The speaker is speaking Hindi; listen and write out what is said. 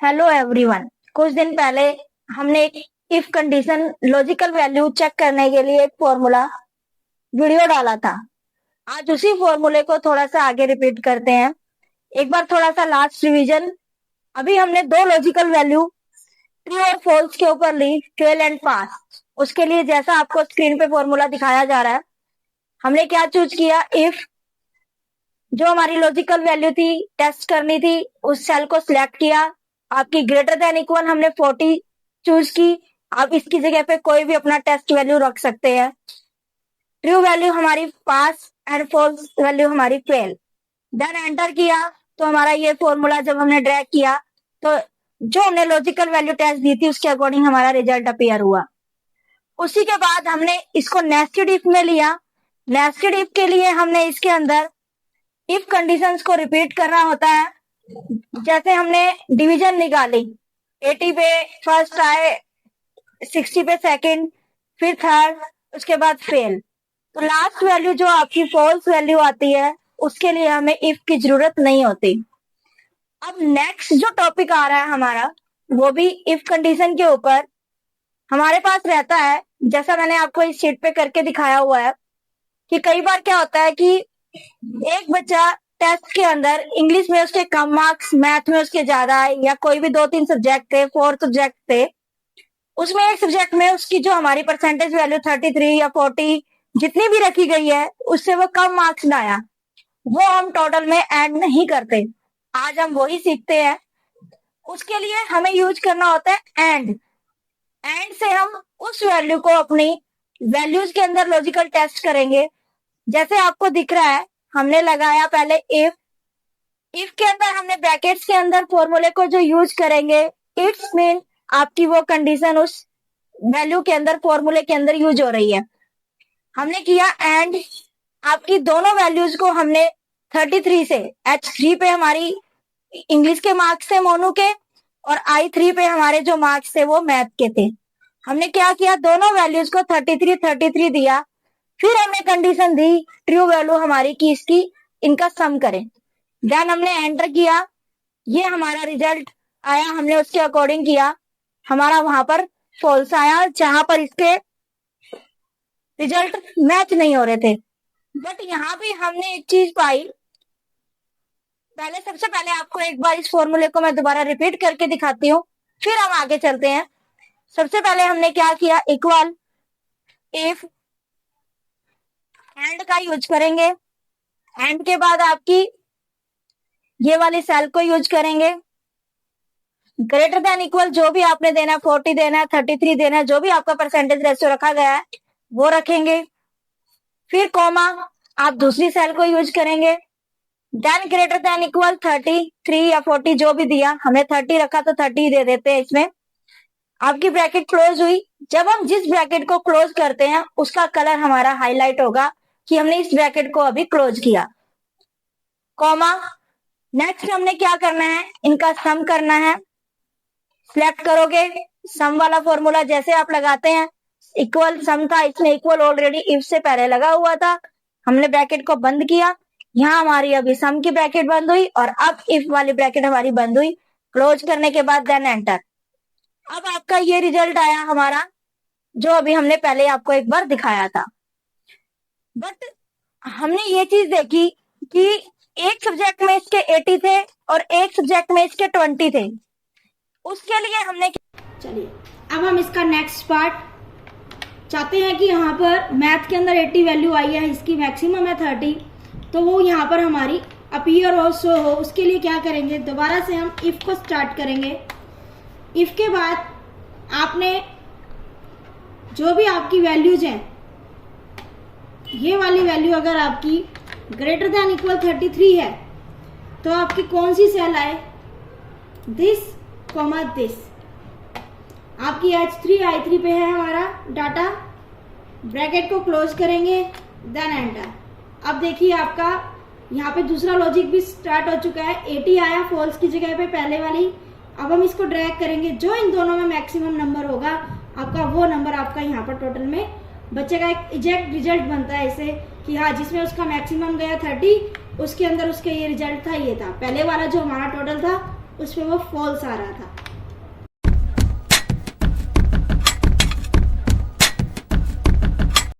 Hello everyone. कुछ दिन पहले हमने एक if condition logical value check करने के लिए एक फॉर्मूला वीडियो डाला था। आज उसी फॉर्मूले को थोड़ा सा आगे रिपीट करते हैं। एक बार थोड़ा सा लास्ट रिवीजन। अभी हमने दो लॉजिकल वैल्यू ट्रू और फॉल्स के ऊपर ली, फेल एंड पास। उसके लिए जैसा आपको स्क्रीन पे फॉर्मूला दिखाया जा रहा है, हमने क्या चूज किया, इफ जो हमारी लॉजिकल वैल्यू थी टेस्ट करनी थी उस सेल को सिलेक्ट किया। आपकी ग्रेटर देन इक्वल हमने 40 चूज की। आप इसकी जगह पे कोई भी अपना टेस्ट वैल्यू रख सकते हैं। ट्रू वैल्यू हमारी पास एंड फॉल्स वैल्यू हमारी फेल। देन एंटर किया तो हमारा ये फॉर्मूला जब हमने ड्रैग किया तो जो हमने लॉजिकल वैल्यू टेस्ट दी थी उसके अकॉर्डिंग हमारा रिजल्ट अपीयर हुआ। उसी के बाद हमने इसको नेस्टेड इफ में लिया। नेस्टेड इफ के लिए हमने इसके अंदर इफ कंडीशंस को रिपीट करना होता है। जैसे हमने डिवीजन निकाली, 80 पे फर्स्ट आए, 60 पे सेकंड, फिर थर्ड, उसके बाद फेल। तो लास्ट वैल्यू जो आपकी फॉल्स वैल्यू आती है उसके लिए हमें इफ की जरूरत नहीं होती। अब नेक्स्ट जो टॉपिक आ रहा है हमारा वो भी इफ कंडीशन के ऊपर हमारे पास रहता है। जैसा मैंने आपको इस शीट पे करके दिखाया हुआ है कि कई बार क्या होता है कि एक बच्चा टेस्ट के अंदर इंग्लिश में उसके कम मार्क्स, मैथ में उसके ज्यादा, या कोई भी 2-3 सब्जेक्ट थे, 4 सब्जेक्ट थे, उसमें एक सब्जेक्ट में उसकी जो हमारी परसेंटेज वैल्यू 33 या 40 जितनी भी रखी गई है उससे वो कम मार्क्स लाया, वो हम टोटल में ऐड नहीं करते। आज हम वही सीखते हैं। उसके लिए हमें यूज करना होता है एंड से हम उस वैल्यू को अपनी वैल्यूज के अंदर लॉजिकल टेस्ट करेंगे। जैसे आपको दिख रहा है, हमने लगाया पहले इफ के अंदर हमने ब्रैकेट्स के अंदर फॉर्मूले को जो यूज करेंगे, इट्स मीन आपकी वो कंडीशन उस वैल्यू के अंदर फॉर्मूले के अंदर यूज हो रही है। हमने किया एंड आपकी दोनों वैल्यूज को हमने 33 से H3 पे हमारी इंग्लिश के मार्क्स थे मोनू के, और I3 पे हमारे जो मार्क्स थे वो मैथ के थे। हमने क्या किया, दोनों वैल्यूज को 33 दिया। फिर हमने कंडीशन दी ट्रू वैल्यू हमारी की इसकी इनका सम करें। देन हमने एंटर किया, ये हमारा रिजल्ट आया, हमने उसके अकॉर्डिंग किया। हमारा वहां पर फॉल्स आया जहां पर इसके रिजल्ट मैच नहीं हो रहे थे। बट यहाँ भी हमने एक चीज पाई। सबसे पहले आपको एक बार इस फॉर्मूले को मैं दोबारा रिपीट करके दिखाती हूँ, फिर हम आगे चलते हैं। सबसे पहले हमने क्या किया, इक्वल इफ एंड का यूज करेंगे। एंड के बाद आपकी ये वाली सेल को यूज करेंगे। ग्रेटर देन इक्वल जो भी आपने देना, 40 देना है, 33 देना है, जो भी आपका परसेंटेज रेशियो रखा गया है वो रखेंगे। फिर कॉमा आप दूसरी सेल को यूज करेंगे। देन ग्रेटर देन इक्वल 33 या 40 जो भी दिया, हमने 30 रखा तो 30 दे देते हैं इसमें। आपकी ब्रैकेट क्लोज हुई। जब हम जिस ब्रैकेट को क्लोज करते हैं उसका कलर हमारा हाईलाइट होगा कि हमने इस ब्रैकेट को अभी क्लोज किया। कॉमा नेक्स्ट हमने क्या करना है, इनका सम करना है। सिलेक्ट करोगे, सम वाला फॉर्मूला जैसे आप लगाते हैं, इक्वल सम था, इसमें इक्वल ऑलरेडी इफ से पहले लगा हुआ था। हमने ब्रैकेट को बंद किया, यहाँ हमारी अभी सम की ब्रैकेट बंद हुई और अब इफ वाली ब्रैकेट हमारी बंद हुई। क्लोज करने के बाद देन एंटर। अब आपका ये रिजल्ट आया हमारा जो अभी हमने पहले आपको एक बार दिखाया था। बट हमने ये चीज देखी कि एक सब्जेक्ट में इसके 80 थे और एक सब्जेक्ट में इसके 20 थे। उसके लिए हमने, चलिए अब हम इसका नेक्स्ट पार्ट चाहते हैं कि यहाँ पर मैथ के अंदर 80 वैल्यू आई है, इसकी मैक्सिमम है 30, तो वो यहाँ पर हमारी अपीयर हो, शो हो। उसके लिए क्या करेंगे, दोबारा से हम इफ को स्टार्ट करेंगे। इफ के बाद आपने जो भी आपकी वैल्यूज हैं, ये वाली वैल्यू अगर आपकी ग्रेटर देन इक्वल 33 है तो आपकी कौन सी सेल आए, दिस कॉमा दिस। आपकी H3 I3 पे है हमारा डाटा। ब्रैकेट को क्लोज करेंगे, देन एंटर। अब देखिए आपका यहाँ पे दूसरा लॉजिक भी स्टार्ट हो चुका है। 80 आया फॉल्स की जगह पे पहले वाली। अब हम इसको ड्रैग करेंगे, जो इन दोनों में मैक्सिमम नंबर होगा आपका वो नंबर आपका यहाँ पर टोटल में बच्चे का एक एग्जैक्ट रिजल्ट बनता है इसे कि हाँ जिसमें उसका मैक्सिमम गया 30, उसके अंदर उसके ये रिजल्ट था, ये था। पहले वाला जो हमारा टोटल था उसमें वो फॉल्स आ रहा था।